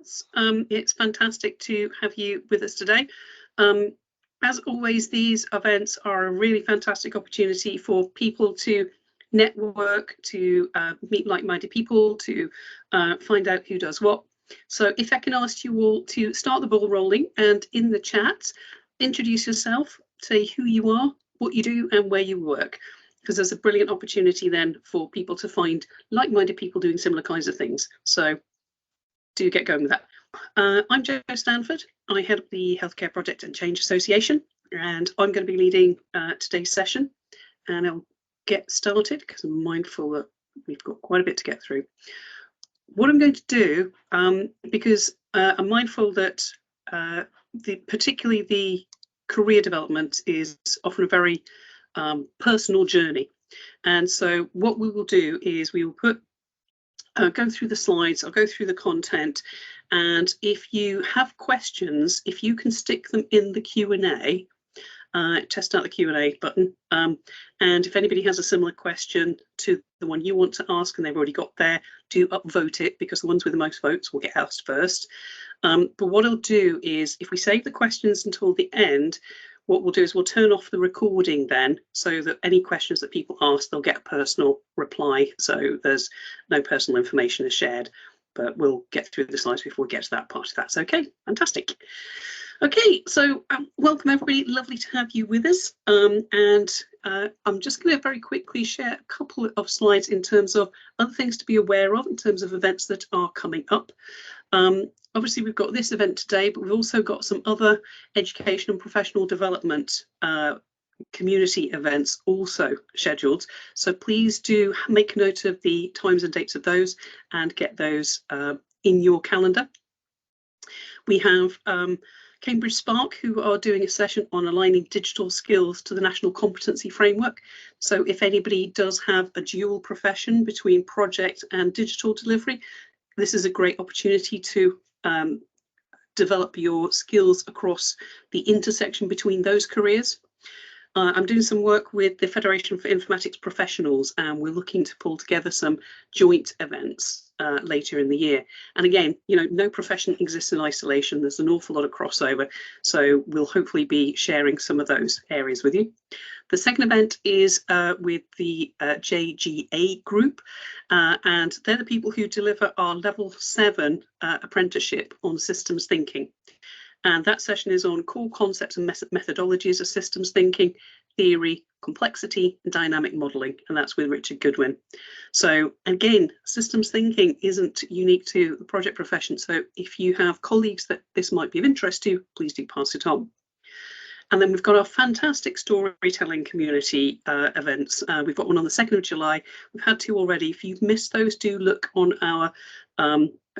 It's fantastic to have you with us today. As always, these events are a really fantastic opportunity for people to network, to meet like-minded people, to find out who does what. So if I can ask you all to start the ball rolling, and in the chat, introduce yourself, say who you are, what you do, and where you work, because there's a brilliant opportunity then for people to find like-minded people doing similar kinds of things. So do get going with that. I'm Jo Stanford. I head up the Healthcare Project and Change Association, and I'm going to be leading today's session. And I'll get started because I'm mindful that we've got quite a bit to get through. What I'm going to do, because I'm mindful that particularly the career development is often a very personal journey. And so what we will do is we will go through the slides, I'll go through the content, and if you have questions, if you can stick them in the Q&A, test out the Q&A button, and if anybody has a similar question to the one you want to ask and they've already got there, do upvote it, because the ones with the most votes will get asked first. But what I'll do is, if we save the questions until the end, what we'll do is we'll turn off the recording then, so that any questions that people ask, they'll get a personal reply, so there's no personal information is shared. But we'll get through the slides before we get to that part, if that's okay. Fantastic. Okay, so welcome everybody, lovely to have you with us. I'm just going to very quickly share a couple of slides in terms of other things to be aware of in terms of events that are coming up. Obviously, we've got this event today, but we've also got some other education and professional development community events also scheduled. So please do make note of the times and dates of those and get those in your calendar. We have Cambridge Spark, who are doing a session on aligning digital skills to the National Competency Framework. So if anybody does have a dual profession between project and digital delivery, this is a great opportunity to develop your skills across the intersection between those careers. I'm doing some work with the Federation for Informatics Professionals, and we're looking to pull together some joint events later in the year. And again, you know, no profession exists in isolation. There's an awful lot of crossover, so we'll hopefully be sharing some of those areas with you. The second event is with the JGA group, and they're the people who deliver our level 7 apprenticeship on systems thinking. And that session is on core concepts and methodologies of systems thinking, theory, complexity, and dynamic modelling, and that's with Richard Goodwin. So again, systems thinking isn't unique to the project profession, so if you have colleagues that this might be of interest to, please do pass it on. And then we've got our fantastic storytelling community events. We've got one on the 2nd of July. We've had 2 already. If you've missed those, do look on our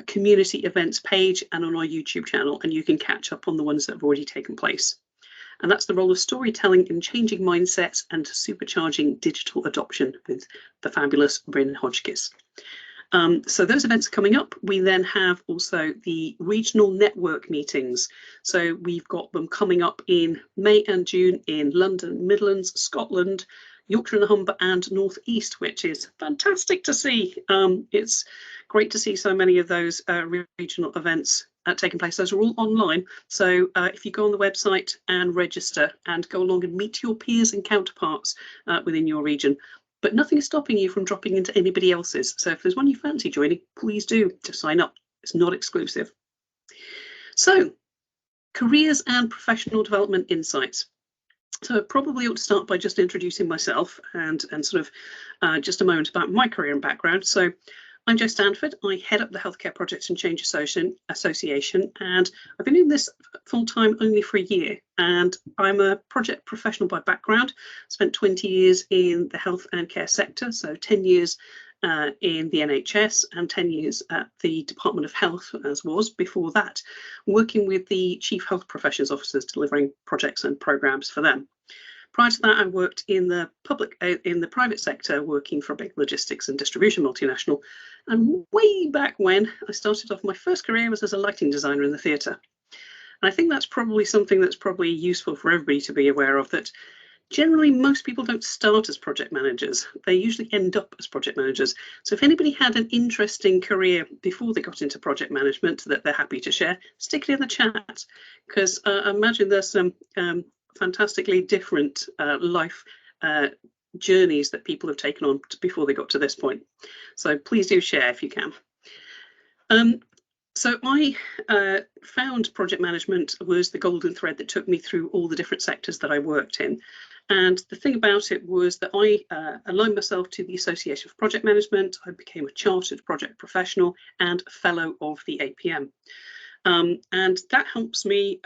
community events page and on our YouTube channel, and you can catch up on the ones that have already taken place. And that's the role of storytelling in changing mindsets and supercharging digital adoption with the fabulous Bryn Hodgkiss. So those events are coming up. We then have also the regional network meetings. So we've got them coming up in May and June in London, Midlands, Scotland, Yorkshire and the Humber, and North East, which is fantastic to see. It's great to see so many of those regional events taking place. Those are all online. So if you go on the website and register and go along and meet your peers and counterparts within your region, but nothing is stopping you from dropping into anybody else's. So if there's one you fancy joining, please do to sign up. It's not exclusive. So careers and professional development insights. So I probably ought to start by just introducing myself and sort of just a moment about my career and background. So I'm Jo Stanford. I head up the Healthcare Project and Change Association, and I've been doing this full-time only for a year. And I'm a project professional by background. Spent 20 years in the health and care sector, so 10 years in the NHS and 10 years at the Department of Health, as was before that, working with the Chief Health Professions Officers, delivering projects and programmes for them. Prior to that, I worked in the private sector, working for a big logistics and distribution multinational. And way back when I started off, my first career was as a lighting designer in the theatre. And I think that's probably something that's probably useful for everybody to be aware of, that Generally, most people don't start as project managers. They usually end up as project managers. So if anybody had an interesting career before they got into project management that they're happy to share, stick it in the chat, because I imagine there's some fantastically different life journeys that people have taken on before they got to this point. So please do share if you can. So I found project management was the golden thread that took me through all the different sectors that I worked in. And the thing about it was that I aligned myself to the Association for Project Management. I became a chartered project professional and a fellow of the APM. And that helps me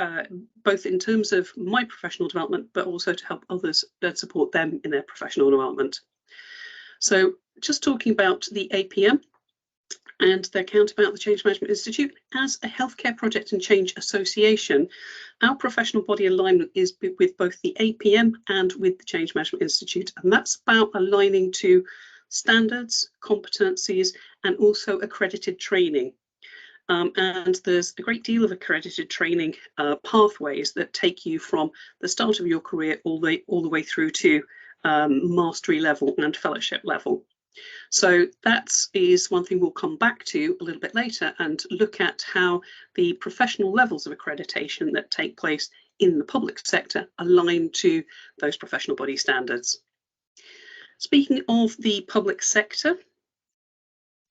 both in terms of my professional development, but also to help others support them in their professional development. So just talking about the APM and their counterpart, the Change Management Institute, as a healthcare project and change association, our professional body alignment is with both the APM and with the Change Management Institute, and that's about aligning to standards, competencies, and also accredited training. And there's a great deal of accredited training pathways that take you from the start of your career all the way through to mastery level and fellowship level. So that is one thing we'll come back to a little bit later and look at how the professional levels of accreditation that take place in the public sector align to those professional body standards. Speaking of the public sector,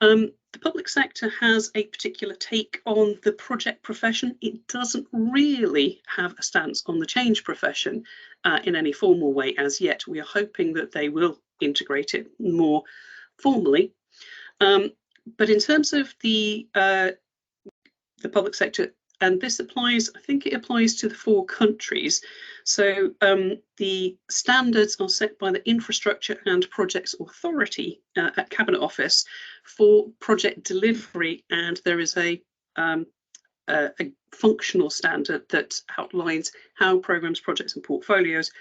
the public sector has a particular take on the project profession. It doesn't really have a stance on the change profession in any formal way as yet. We are hoping that they will integrate it more formally, but in terms of the public sector, and this applies, I think it applies to the 4 countries. So the standards are set by the Infrastructure and Projects Authority at Cabinet Office for project delivery, and there is a functional standard that outlines how programs, projects, and portfolios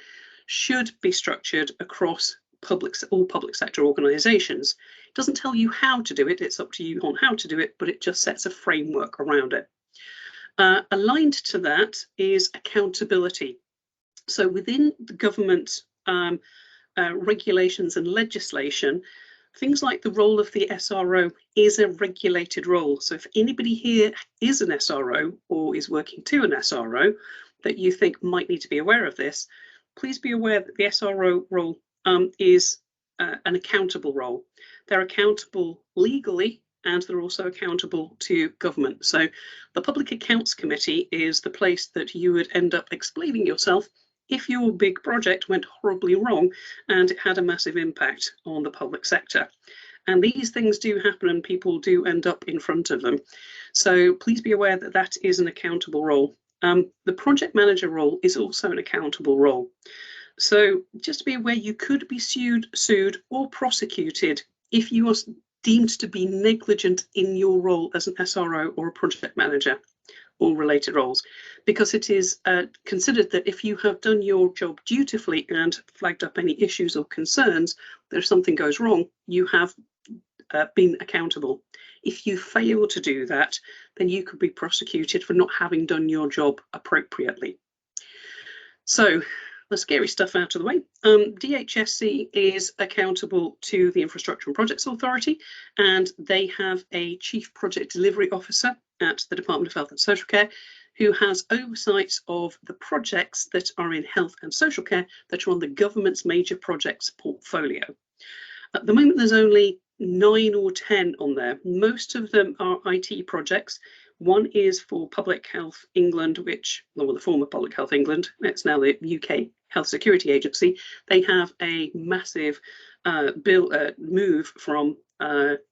should be structured across all public sector organisations. It doesn't tell you how to do it, it's up to you on how to do it, but it just sets a framework around it. Aligned to that is accountability. So within the government regulations and legislation, things like the role of the SRO is a regulated role. So if anybody here is an SRO or is working to an SRO that you think might need to be aware of this, please be aware that the SRO role is an accountable role. They're accountable legally and they're also accountable to government. So the Public Accounts Committee is the place that you would end up explaining yourself if your big project went horribly wrong and it had a massive impact on the public sector. And these things do happen and people do end up in front of them. So please be aware that that is an accountable role. The project manager role is also an accountable role. So just to be aware, you could be sued or prosecuted if you are deemed to be negligent in your role as an SRO or a project manager or related roles, because it is considered that if you have done your job dutifully and flagged up any issues or concerns, that if something goes wrong, you have been accountable. If you fail to do that, then you could be prosecuted for not having done your job appropriately. So the scary stuff out of the way. DHSC is accountable to the Infrastructure and Projects Authority, and they have a Chief Project Delivery Officer at the Department of Health and Social Care who has oversight of the projects that are in health and social care that are on the government's major projects portfolio. At the moment, there's only 9 or 10 on there. Most of them are IT projects. One is for Public Health England, the former Public Health England, it's now the UK Health Security Agency. They have a massive move from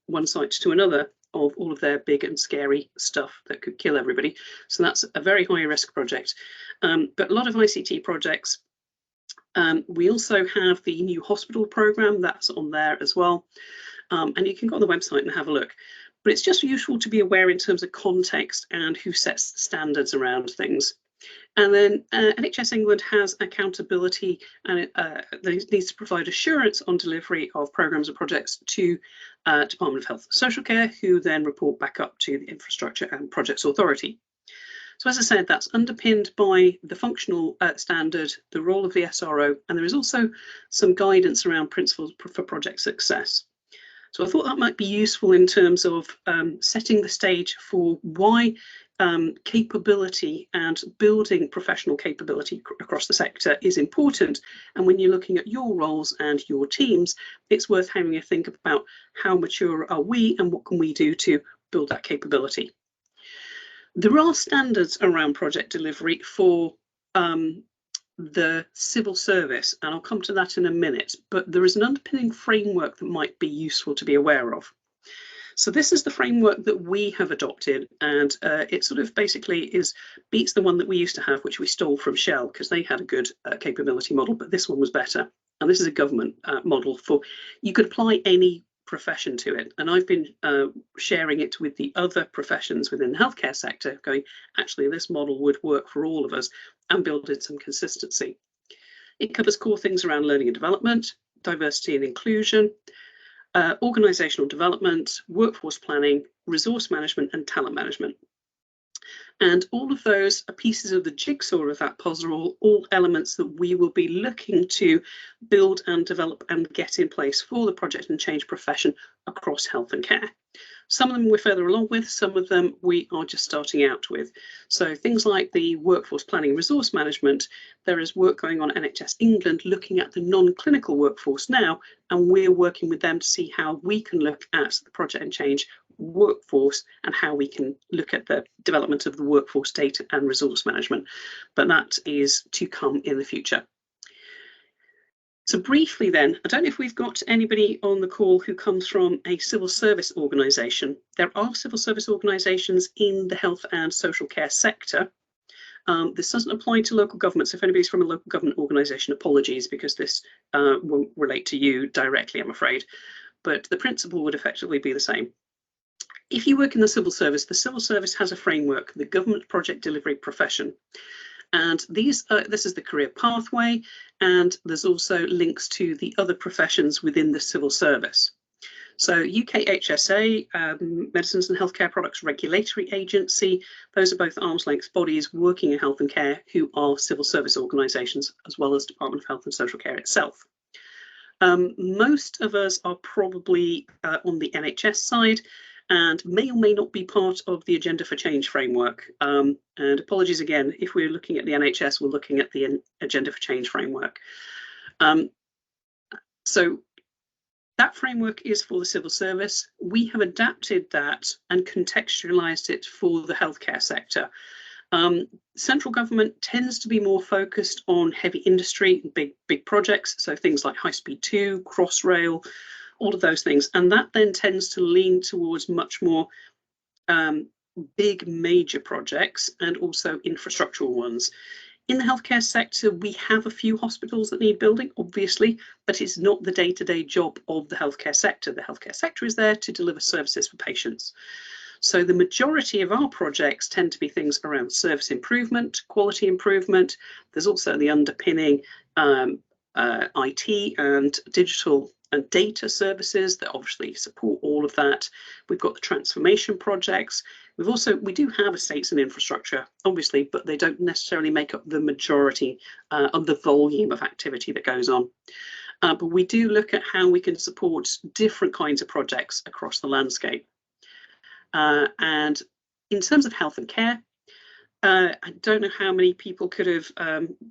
one site to another of all of their big and scary stuff that could kill everybody. So that's a very high risk project. But a lot of ICT projects. We also have the new hospital programme that's on there as well. And you can go on the website and have a look. But it's just useful to be aware in terms of context and who sets standards around things. And then NHS England has accountability and it needs to provide assurance on delivery of programmes and projects to Department of Health and Social Care, who then report back up to the Infrastructure and Projects Authority. So as I said, that's underpinned by the functional standard, the role of the SRO, and there is also some guidance around principles for project success. So I thought that might be useful in terms of setting the stage for why capability and building professional capability across the sector is important. And when you're looking at your roles and your teams, it's worth having a think about how mature are we and what can we do to build that capability. There are standards around project delivery for the civil service, and I'll come to that in a minute, but there is an underpinning framework that might be useful to be aware of. So this is the framework that we have adopted, and it sort of basically beats the one that we used to have, which we stole from Shell because they had a good capability model, but this one was better. And this is a government model for, you could apply any profession to it, and I've been sharing it with the other professions within the healthcare sector, going, actually this model would work for all of us, and building some consistency. It covers core things around learning and development, diversity and inclusion, organisational development, workforce planning, resource management and talent management. And all of those are pieces of the jigsaw of that puzzle, all elements that we will be looking to build and develop and get in place for the project and change profession across health and care. Some of them we're further along with, some of them we are just starting out with. So things like the workforce planning and resource management, there is work going on at NHS England looking at the non-clinical workforce now, and we're working with them to see how we can look at the project and change workforce and how we can look at the development of the workforce data and resource management. But that is to come in the future. So briefly then, I don't know if we've got anybody on the call who comes from a civil service organisation. There are civil service organisations in the health and social care sector. This doesn't apply to local government, so if anybody's from a local government organisation, apologies, because this won't relate to you directly, I'm afraid. But the principle would effectively be the same. If you work in the civil service has a framework, the government project delivery profession. And this is the career pathway, and there's also links to the other professions within the civil service. So UK HSA, Medicines and Healthcare Products Regulatory Agency, those are both arm's length bodies working in health and care who are civil service organisations, as well as Department of Health and Social Care itself. Most of us are probably on the NHS side, and may or may not be part of the Agenda for Change framework. And apologies again, if we're looking at the NHS, we're looking at the Agenda for Change framework. So that framework is for the civil service. We have adapted that and contextualised it for the healthcare sector. Central government tends to be more focused on heavy industry, big projects, so things like High Speed 2, Crossrail, all of those things, and that then tends to lean towards much more big major projects and also infrastructural ones. In the healthcare sector, we have a few hospitals that need building, obviously, but it's not the day-to-day job of the healthcare sector. The healthcare sector is there to deliver services for patients. So the majority of our projects tend to be things around service improvement, quality improvement. There's also the underpinning IT and digital and data services that obviously support all of that. We've got the transformation projects. We do have estates and infrastructure, obviously, but they don't necessarily make up the majority of the volume of activity that goes on. But we do look at how we can support different kinds of projects across the landscape. And in terms of health and care, I don't know how many people could have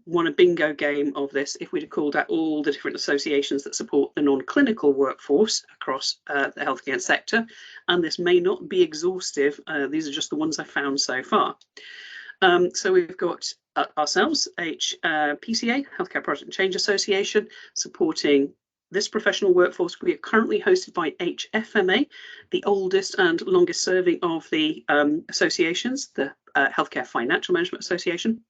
won a bingo game of this if we'd have called out all the different associations that support the non-clinical workforce across the healthcare sector, and this may not be exhaustive. These are just the ones I found so far. So we've got ourselves, HPCA, Healthcare Project and Change Association, supporting this professional workforce. We are currently hosted by HFMA, the oldest and longest serving of the associations, the Healthcare Financial Management Association.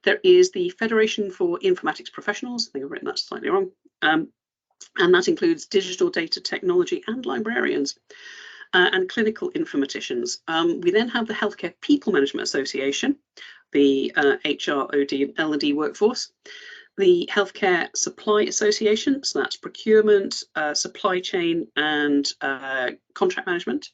There is the Federation for Informatics Professionals. I think I've written that slightly wrong. And that includes digital data technology and librarians and clinical informaticians. We then have the Healthcare People Management Association, the HR, OD and L&D workforce. The Healthcare Supply Association, so that's procurement, supply chain and contract management.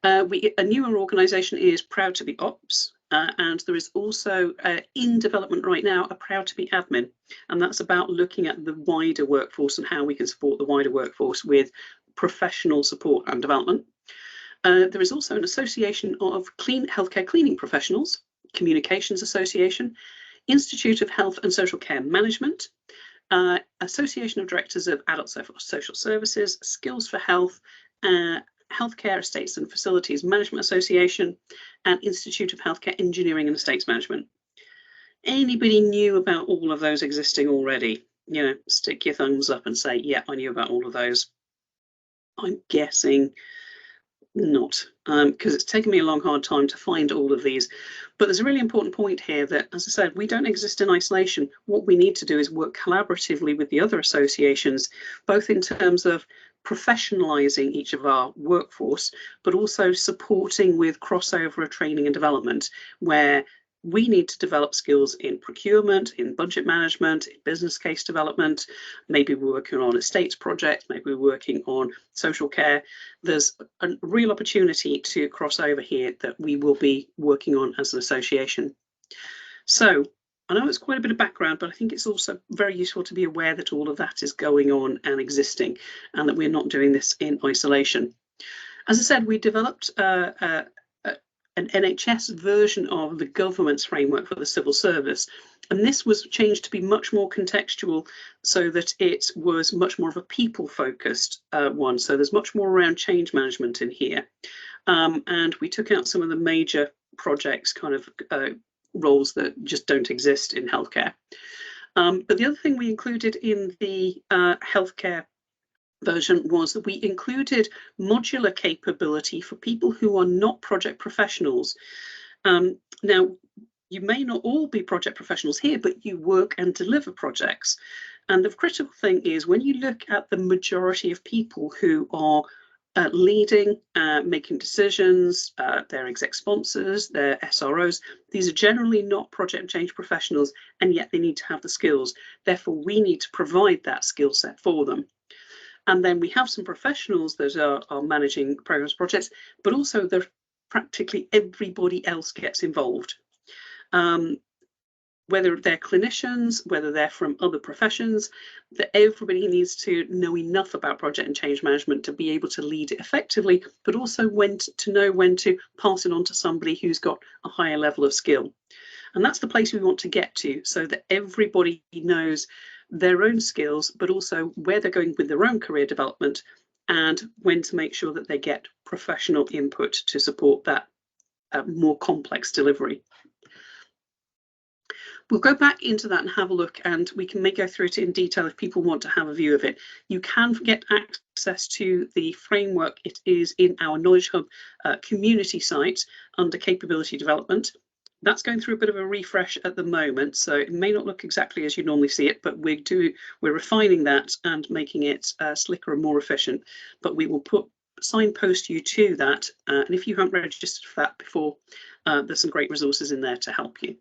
A newer organisation is Proud to be Ops, and there is also in development right now a Proud to be admin, and that's about looking at the wider workforce and how we can support the wider workforce with professional support and development. There is also an association of healthcare cleaning professionals, Communications Association, Institute of Health and Social Care Management, Association of Directors of Adult Social Services, Skills for Health, Healthcare Estates and Facilities Management Association, and Institute of Healthcare Engineering and Estates Management. Anybody knew about all of those existing already? You know, stick your thumbs up and say, yeah, I knew about all of those. I'm guessing not, because it's taken me a long, hard time to find all of these. But there's a really important point here that, as I said, we don't exist in isolation. What we need to do is work collaboratively with the other associations, both in terms of professionalising each of our workforce, but also supporting with crossover of training and development, where we need to develop skills in procurement, in budget management, in business case development. Maybe we're working on estates projects, maybe we're working on social care. There's a real opportunity to cross over here that we will be working on as an association. So I know it's quite a bit of background, but I think it's also very useful to be aware that all of that is going on and existing, and that we're not doing this in isolation. As I said, we developed an NHS version of the government's framework for the civil service, and this was changed to be much more contextual so that it was much more of a people-focused one. So there's much more around change management in here, and we took out some of the major projects, kind of roles that just don't exist in healthcare. But the other thing we included in the healthcare version was that we included modular capability for people who are not project professionals. Now, you may not all be project professionals here, but you work and deliver projects. And the critical thing is, when you look at the majority of people who are leading, making decisions, their exec sponsors, their SROs, these are generally not project change professionals, and yet they need to have the skills. Therefore, we need to provide that skill set for them. And then we have some professionals that are managing programs, projects, but also practically everybody else gets involved. Whether they're clinicians, whether they're from other professions, that everybody needs to know enough about project and change management to be able to lead it effectively, but also to know when to pass it on to somebody who's got a higher level of skill. And that's the place we want to get to, so that everybody knows their own skills, but also where they're going with their own career development, and when to make sure that they get professional input to support that more complex delivery. We'll go back into that and have a look, and we can go through it in detail if people want to have a view of it. You can get access to the framework. It is in our Knowledge Hub community site under capability development. That's going through a bit of a refresh at the moment, so it may not look exactly as you normally see it, but we're refining that and making it slicker and more efficient. But we will signpost you to that, and if you haven't registered for that before, there's some great resources in there to help you.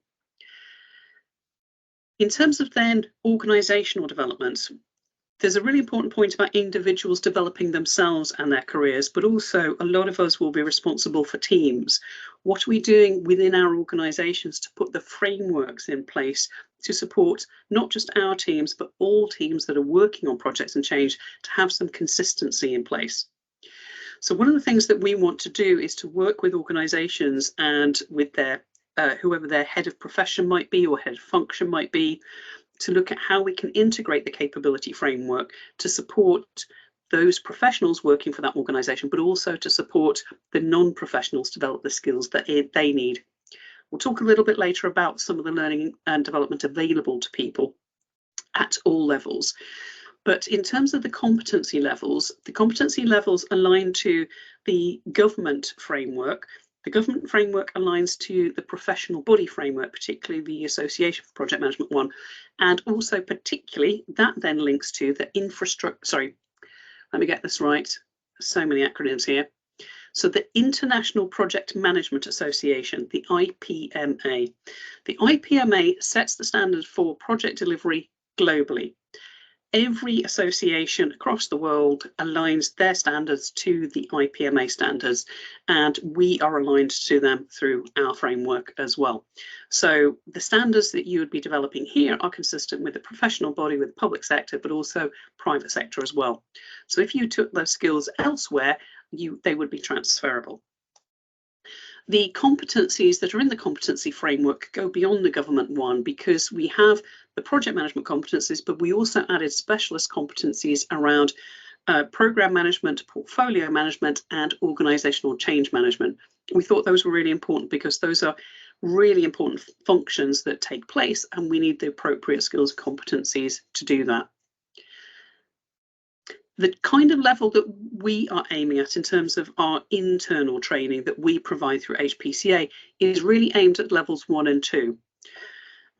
In terms of then organisational development, there's a really important point about individuals developing themselves and their careers, but also a lot of us will be responsible for teams. What are we doing within our organisations to put the frameworks in place to support not just our teams, but all teams that are working on projects and change, to have some consistency in place? So one of the things that we want to do is to work with organisations and with their whoever their head of profession might be or head of function might be, to look at how we can integrate the capability framework to support those professionals working for that organisation, but also to support the non-professionals develop the skills that they need. We'll talk a little bit later about some of the learning and development available to people at all levels. But in terms of the competency levels align to the government framework. The government framework aligns to the professional body framework, particularly the Association for Project Management one, and also particularly that then links to the let me get this right, so many acronyms here. So the International Project Management Association, the IPMA. The IPMA sets the standard for project delivery globally. every association across the world aligns their standards to the IPMA standards, and we are aligned to them through our framework as well. So the standards that you would be developing here are consistent with the professional body, with the public sector, but also private sector as well. So if you took those skills elsewhere, they would be transferable. The competencies that are in the competency framework go beyond the government one, because we have the project management competencies, but we also added specialist competencies around program management, portfolio management, and organizational change management. We thought those were really important because those are really important functions that take place, and we need the appropriate skills and competencies to do that. The kind of level that we are aiming at in terms of our internal training that we provide through HPCA is really aimed at levels 1 and 2.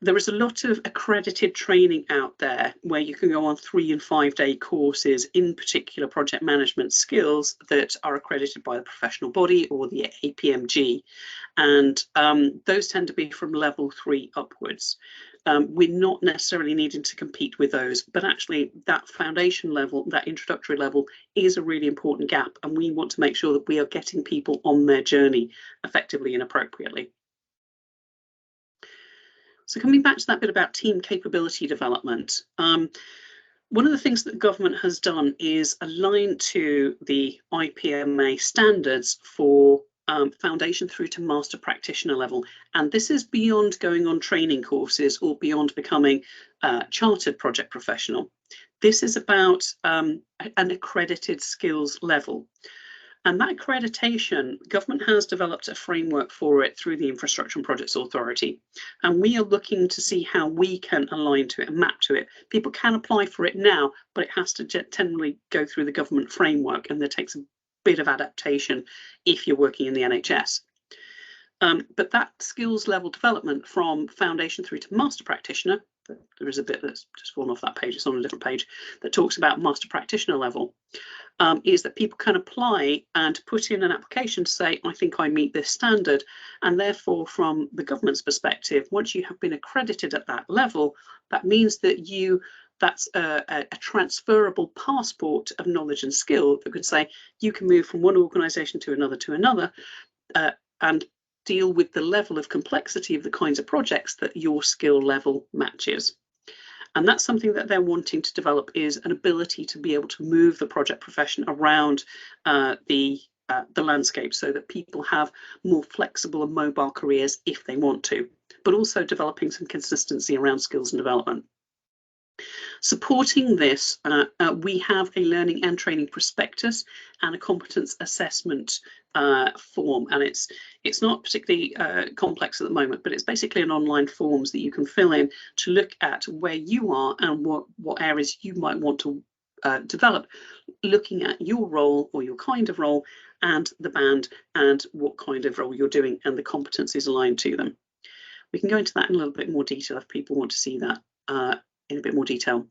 There is a lot of accredited training out there where you can go on 3- and 5-day courses in particular project management skills that are accredited by the professional body or the APMG, and those tend to be from level 3 upwards. We're not necessarily needing to compete with those, but actually that foundation level, that introductory level, is a really important gap, and we want to make sure that we are getting people on their journey effectively and appropriately. So coming back to that bit about team capability development, one of the things that the government has done is align to the IPMA standards for foundation through to master practitioner level, and this is beyond going on training courses or beyond becoming a chartered project professional. This is about an accredited skills level, and that accreditation, government has developed a framework for it through the Infrastructure and Projects Authority, and we are looking to see how we can align to it and map to it. People can apply for it now, but it has to generally go through the government framework, and there takes a bit of adaptation if you're working in the NHS. But that skills level development from foundation through to master practitioner, there is a bit that's just fallen off that page, it's on a different page, that talks about master practitioner level, is that people can apply and put in an application to say, I think I meet this standard, and therefore from the government's perspective, once you have been accredited at that level, that means that that's a transferable passport of knowledge and skill that could say you can move from one organisation to another, and deal with the level of complexity of the kinds of projects that your skill level matches. And that's something that they're wanting to develop, is an ability to be able to move the project profession around the landscape, so that people have more flexible and mobile careers if they want to, but also developing some consistency around skills and development. Supporting this, we have a learning and training prospectus and a competence assessment form, and it's not particularly complex at the moment, but it's basically an online forms that you can fill in to look at where you are and what areas you might want to develop, looking at your role or your kind of role and the band and what kind of role you're doing and the competencies aligned to them. We can go into that in a little bit more detail if people want to see that in a bit more detail.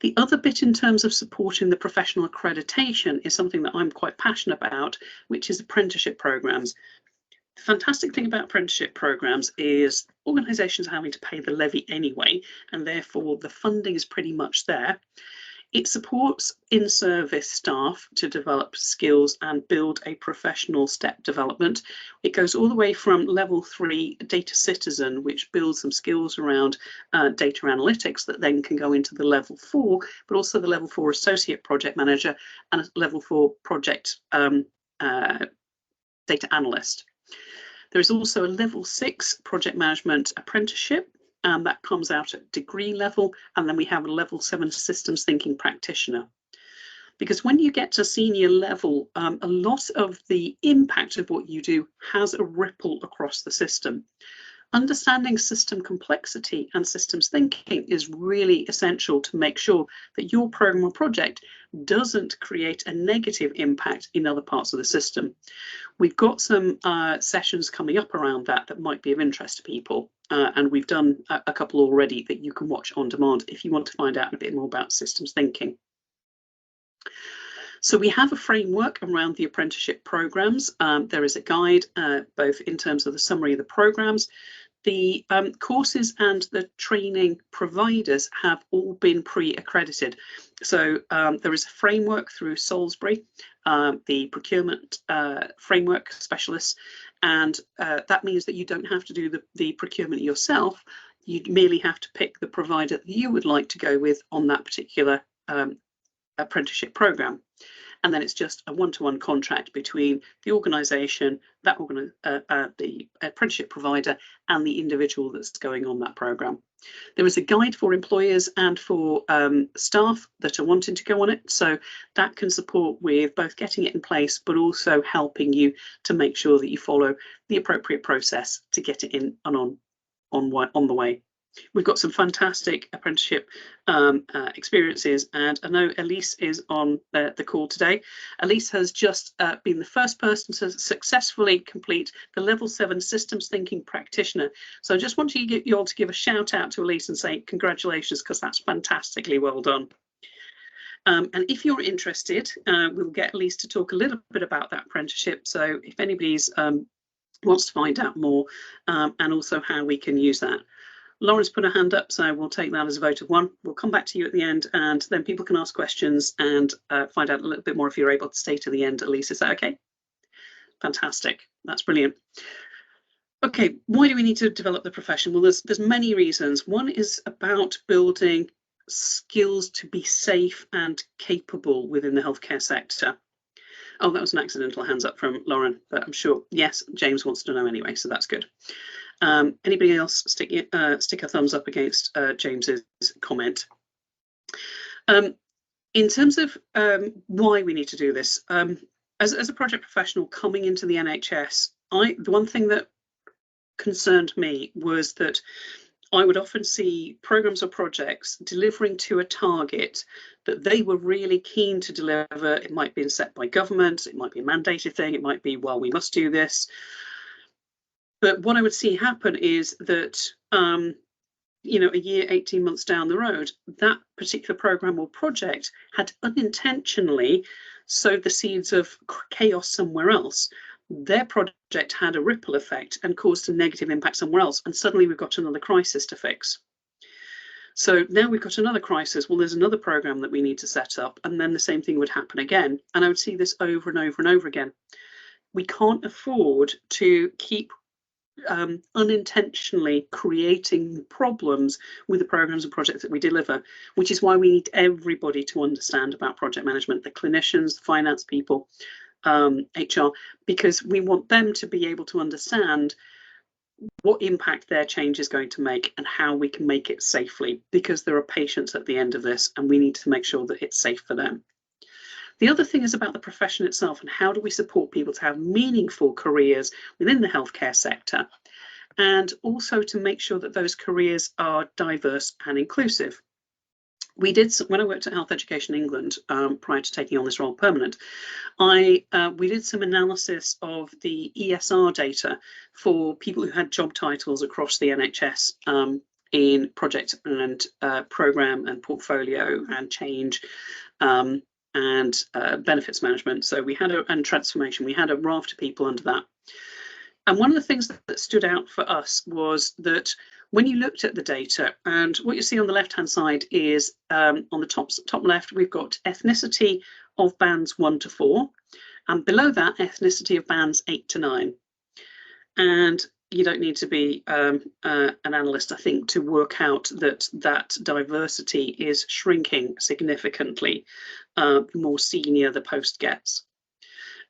The other bit in terms of supporting the professional accreditation is something that I'm quite passionate about, which is apprenticeship programs. The fantastic thing about apprenticeship programs is organisations are having to pay the levy anyway, and therefore the funding is pretty much there. It supports in-service staff to develop skills and build a professional step development. It goes all the way from level 3 data citizen, which builds some skills around data analytics that then can go into the level 4, but also the level 4 associate project manager and a level 4 project data analyst. There is also a level 6 project management apprenticeship, and that comes out at degree level, and then we have a level 7 systems thinking practitioner. Because when you get to senior level, a lot of the impact of what you do has a ripple across the system. Understanding system complexity and systems thinking is really essential to make sure that your program or project doesn't create a negative impact in other parts of the system. We've got some sessions coming up around that might be of interest to people, and we've done a couple already that you can watch on demand if you want to find out a bit more about systems thinking. So we have a framework around the apprenticeship programs. There is a guide, both in terms of the summary of the programs, the courses and the training providers have all been pre-accredited. So there is a framework through Salisbury, the procurement framework specialists, and that means that you don't have to do the procurement yourself. You merely have to pick the provider that you would like to go with on that particular apprenticeship program. And then it's just a one-to-one contract between the organisation, the apprenticeship provider, and the individual that's going on that programme. There is a guide for employers and for staff that are wanting to go on it, so that can support with both getting it in place, but also helping you to make sure that you follow the appropriate process to get it in and on the way. We've got some fantastic apprenticeship experiences, and I know Elise is on the call today. Elise has just been the first person to successfully complete the Level 7 Systems Thinking Practitioner. So I just want you all to give a shout out to Elise and say congratulations, because that's fantastically well done. And if you're interested, we'll get Elise to talk a little bit about that apprenticeship. So if anybody's wants to find out more, and also how we can use that. Lauren's put her hand up, so we'll take that as a vote of one. We'll come back to you at the end, and then people can ask questions and find out a little bit more if you're able to stay to the end. Elise, is that okay? Fantastic. That's brilliant. Okay, why do we need to develop the profession? Well, there's many reasons. One is about building skills to be safe and capable within the healthcare sector. Oh, that was an accidental hands up from Lauren, but I'm sure, yes, James wants to know anyway, so that's good. Anybody else stick a thumbs up against James's comment? In terms of why we need to do this, as a project professional coming into the NHS, the one thing that concerned me was that I would often see programs or projects delivering to a target that they were really keen to deliver. It might be set by government, it might be a mandated thing, it might be, well, we must do this. But what I would see happen is that, you know, a year, 18 months down the road, that particular program or project had unintentionally sowed the seeds of chaos somewhere else. Their project had a ripple effect and caused a negative impact somewhere else. And suddenly we've got another crisis to fix. So now we've got another crisis. Well, there's another program that we need to set up, and then the same thing would happen again. And I would see this over and over and over again. We can't afford to keep unintentionally creating problems with the programs and projects that we deliver, which is why we need everybody to understand about project management, the clinicians, the finance people, HR, because we want them to be able to understand what impact their change is going to make and how we can make it safely, because there are patients at the end of this and we need to make sure that it's safe for them. The other thing is about the profession itself, and how do we support people to have meaningful careers within the healthcare sector, and also to make sure that those careers are diverse and inclusive. We did, when I worked at Health Education England, prior to taking on this role permanent, we did some analysis of the ESR data for people who had job titles across the NHS in project and programme and portfolio and change and benefits management. So we had and transformation. We had a raft of people under that. And one of the things that stood out for us was that when you looked at the data, and what you see on the left-hand side is on the top left, we've got ethnicity of bands 1 to 4, and below that, ethnicity of bands 8 to 9. And you don't need to be an analyst, I think, to work out that diversity is shrinking significantly the more senior the post gets.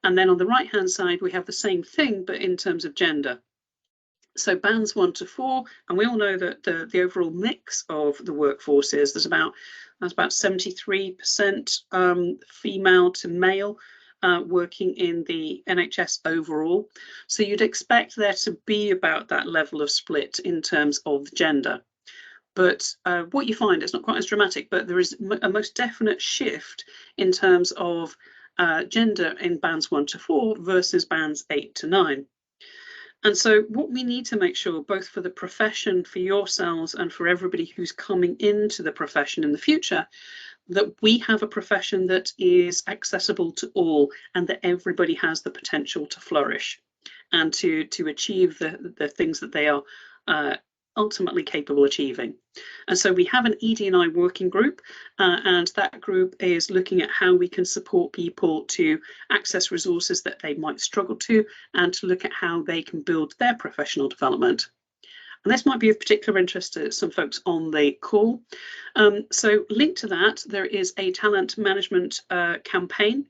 And then on the right hand side, we have the same thing, but in terms of gender. So bands 1 to 4, and we all know that the overall mix of the workforce is there's about 73% female to male working in the NHS overall. So you'd expect there to be about that level of split in terms of gender. But what you find, it's not quite as dramatic, but there is a most definite shift in terms of gender in bands 1 to 4 versus bands 8 to 9. And so what we need to make sure, both for the profession, for yourselves, and for everybody who's coming into the profession in the future, that we have a profession that is accessible to all and that everybody has the potential to flourish and to achieve the things that they are ultimately capable of achieving. And so we have an ED&I working group, and that group is looking at how we can support people to access resources that they might struggle to, and to look at how they can build their professional development. And this might be of particular interest to some folks on the call. So linked to that, there is a talent management campaign,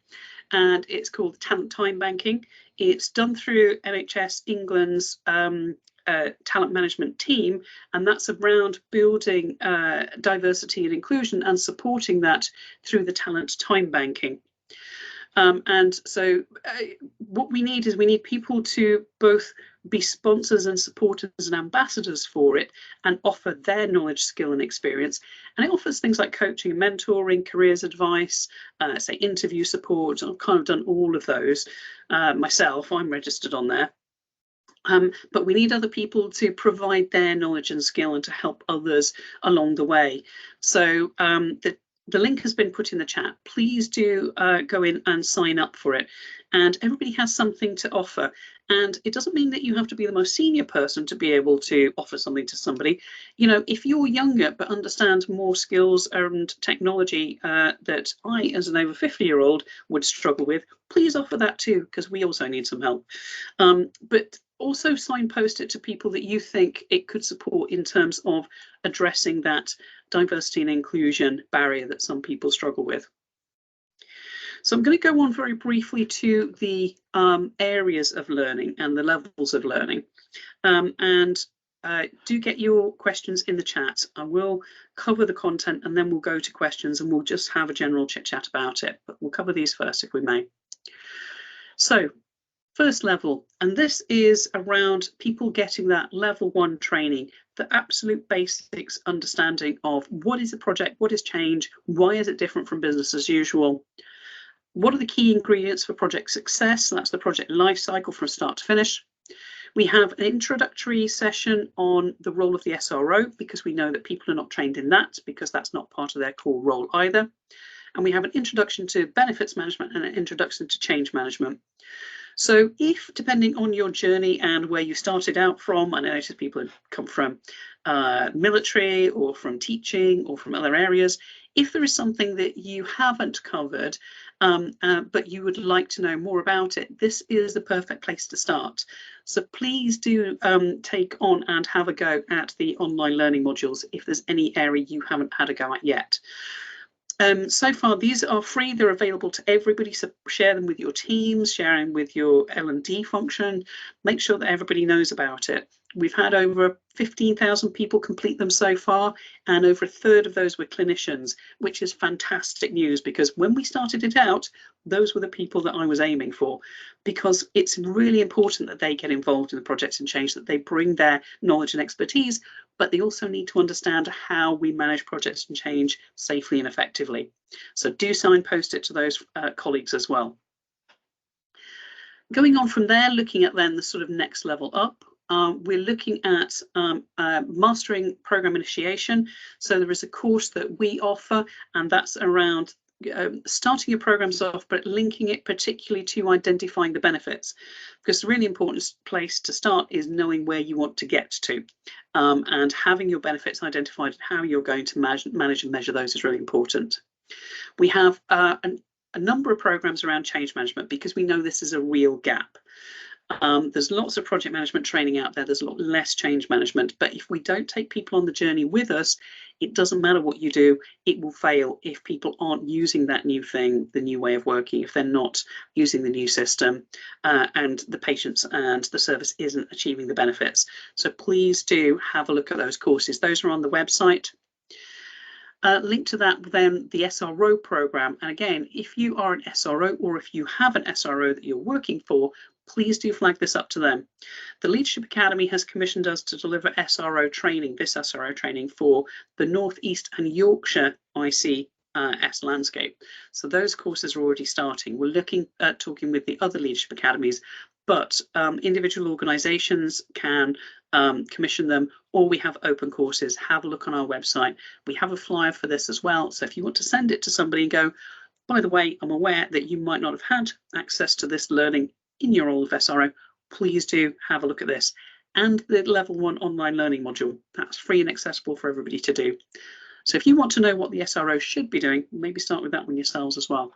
and it's called Talent Time Banking. It's done through NHS England's talent management team, and that's around building diversity and inclusion and supporting that through the talent time banking. And so what we need is we need people to both be sponsors and supporters and ambassadors for it, and offer their knowledge, skill and experience. And it offers things like coaching and mentoring, careers advice, say interview support. I've kind of done all of those myself. I'm registered on there. But we need other people to provide their knowledge and skill and to help others along the way. So the link has been put in the chat. Please do go in and sign up for it. And everybody has something to offer. And it doesn't mean that you have to be the most senior person to be able to offer something to somebody. You know, if you're younger but understand more skills and technology that I, as an over 50-year-old, would struggle with, please offer that too, because we also need some help. But also signpost it to people that you think it could support in terms of addressing that diversity and inclusion barrier that some people struggle with. So I'm going to go on very briefly to the areas of learning and the levels of learning. Do get your questions in the chat. I will cover the content and then we'll go to questions and we'll just have a general chit chat about it. But we'll cover these first if we may. So first level, and this is around people getting that level 1 training, the absolute basics understanding of what is a project, what is change, why is it different from business as usual, what are the key ingredients for project success, so that's the project life cycle from start to finish. We have an introductory session on the role of the SRO, because we know that people are not trained in that, because that's not part of their core role either. And we have an introduction to benefits management and an introduction to change management. So if, depending on your journey and where you started out from, I notice people have come from military or from teaching or from other areas, if there is something that you haven't covered, but you would like to know more about it, this is the perfect place to start. So please do take on and have a go at the online learning modules if there's any area you haven't had a go at yet. So far, these are free. They're available to everybody. So share them with your teams, share them with your L&D function. Make sure that everybody knows about it. We've had over 15,000 people complete them so far, and over a third of those were clinicians, which is fantastic news, because when we started it out, those were the people that I was aiming for, because it's really important that they get involved in the projects and change, that they bring their knowledge and expertise, but they also need to understand how we manage projects and change safely and effectively. So do signpost it to those colleagues as well. Going on from there, looking at then the sort of next level up, we're looking at mastering program initiation. So there is a course that we offer, and that's around starting your programs off, but linking it particularly to identifying the benefits, because the really important place to start is knowing where you want to get to, and having your benefits identified and how you're going to manage and measure those is really important. We have a number of programs around change management, because we know this is a real gap. There's lots of project management training out there. There's a lot less change management. But if we don't take people on the journey with us, it doesn't matter what you do, it will fail if people aren't using that new thing, the new way of working, if they're not using the new system, and the patients and the service isn't achieving the benefits. So please do have a look at those courses. Those are on the website. Linked to that, then the SRO program. And again, if you are an SRO or if you have an SRO that you're working for, please do flag this up to them. The Leadership Academy has commissioned us to deliver SRO training, this SRO training for the North East and Yorkshire ICS landscape. So those courses are already starting. We're looking at talking with the other Leadership Academies, but individual organisations can commission them, or we have open courses. Have a look on our website. We have a flyer for this as well. So if you want to send it to somebody and go, by the way, I'm aware that you might not have had access to this learning in your role of SRO, please do have a look at this. and the level 1 online learning module. That's free and accessible for everybody to do. So if you want to know what the SRO should be doing, maybe start with that one yourselves as well.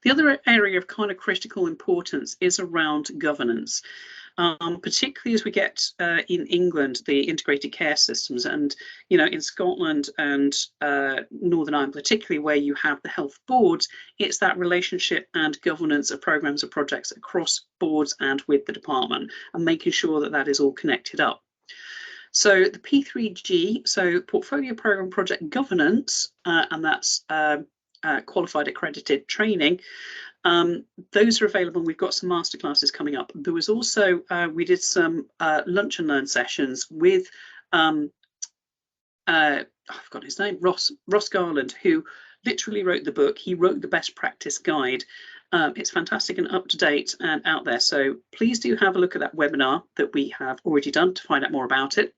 The other area of kind of critical importance is around governance. Particularly as we get in England, the integrated care systems, and in Scotland and Northern Ireland, particularly where you have the health boards, it's that relationship and governance of programs and projects across boards and with the department, and making sure that that is all connected up. So the P3G, so Portfolio Program Project Governance, and that's qualified accredited training. Those are available. We've got some masterclasses coming up. There was also, we did some lunch and learn sessions with, I've forgotten his name, Ross Garland, who literally wrote the book. He wrote the best practice guide. It's fantastic and up to date and out there. So please do have a look at that webinar that we have already done to find out more about it.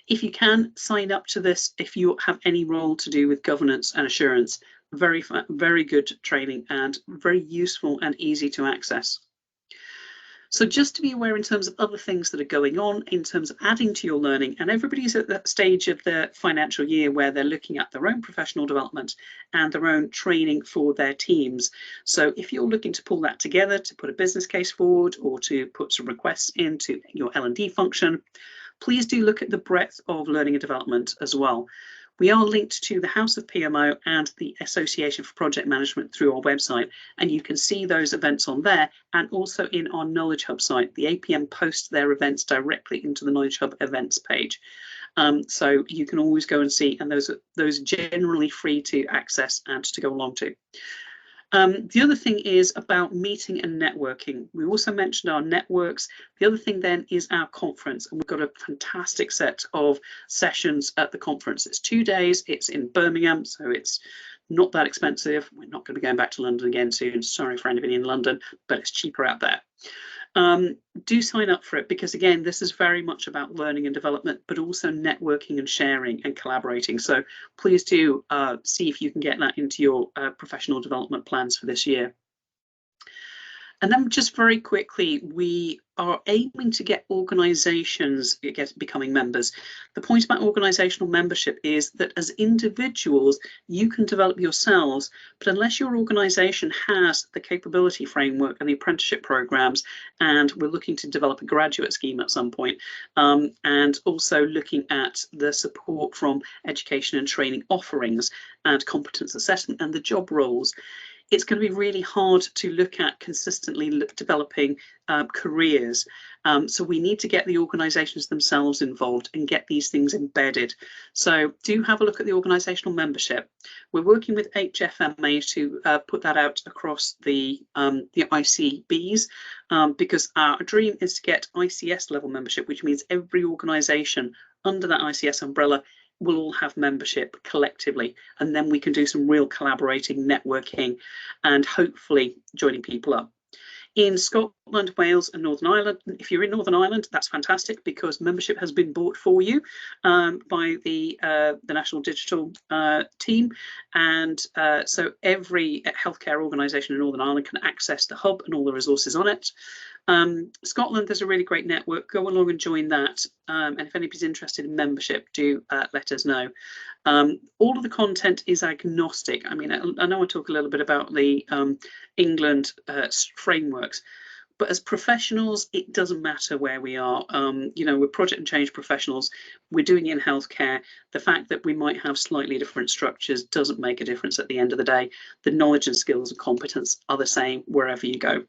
If you can, sign up to this if you have any role to do with governance and assurance. Very fun, very good training and very useful and easy to access. So just to be aware in terms of other things that are going on in terms of adding to your learning, and everybody's at that stage of the financial year where they're looking at their own professional development and their own training for their teams. So if you're looking to pull that together to put a business case forward or to put some requests into your L&D function, please do look at the breadth of learning and development as well. We are linked to the House of PMO and the Association for Project Management through our website, and you can see those events on there, and also in our Knowledge Hub site. The APM posts their events directly into the Knowledge Hub events page. So you can always go and see, and those are generally free to access and to go along to. The other thing is about meeting and networking. We also mentioned our networks. The other thing then is our conference, and we've got a fantastic set of sessions at the conference. It's 2 days, it's in Birmingham, so it's not that expensive. We're not going to be going back to London again soon. Sorry for anybody in London, but it's cheaper out there. Do sign up for it, because again, this is very much about learning and development, but also networking and sharing and collaborating. So please do see if you can get that into your professional development plans for this year. And then just very quickly, we are aiming to get organisations becoming members. The point about organisational membership is that as individuals, you can develop yourselves, but unless your organisation has the capability framework and the apprenticeship programmes, and we're looking to develop a graduate scheme at some point, and also looking at the support from education and training offerings and competence assessment and the job roles, it's going to be really hard to look at consistently developing careers. So we need to get the organisations themselves involved and get these things embedded. So do have a look at the organisational membership. We're working with HFMA to put that out across the ICBs, because our dream is to get ICS level membership, which means every organisation under that ICS umbrella will all have membership collectively, and then we can do some real collaborating, networking, and hopefully joining people up. In Scotland, Wales and Northern Ireland, if you're in Northern Ireland, that's fantastic, because membership has been bought for you by the National Digital team, and so every healthcare organisation in Northern Ireland can access the hub and all the resources on it. Scotland, there's a really great network. Go along and join that, and if anybody's interested in membership, do let us know. All of the content is agnostic. I mean, I know I talk a little bit about the England frameworks, but as professionals, it doesn't matter where we are. We're project and change professionals. We're doing it in healthcare. The fact that we might have slightly different structures doesn't make a difference at the end of the day. The knowledge and skills and competence are the same wherever you go.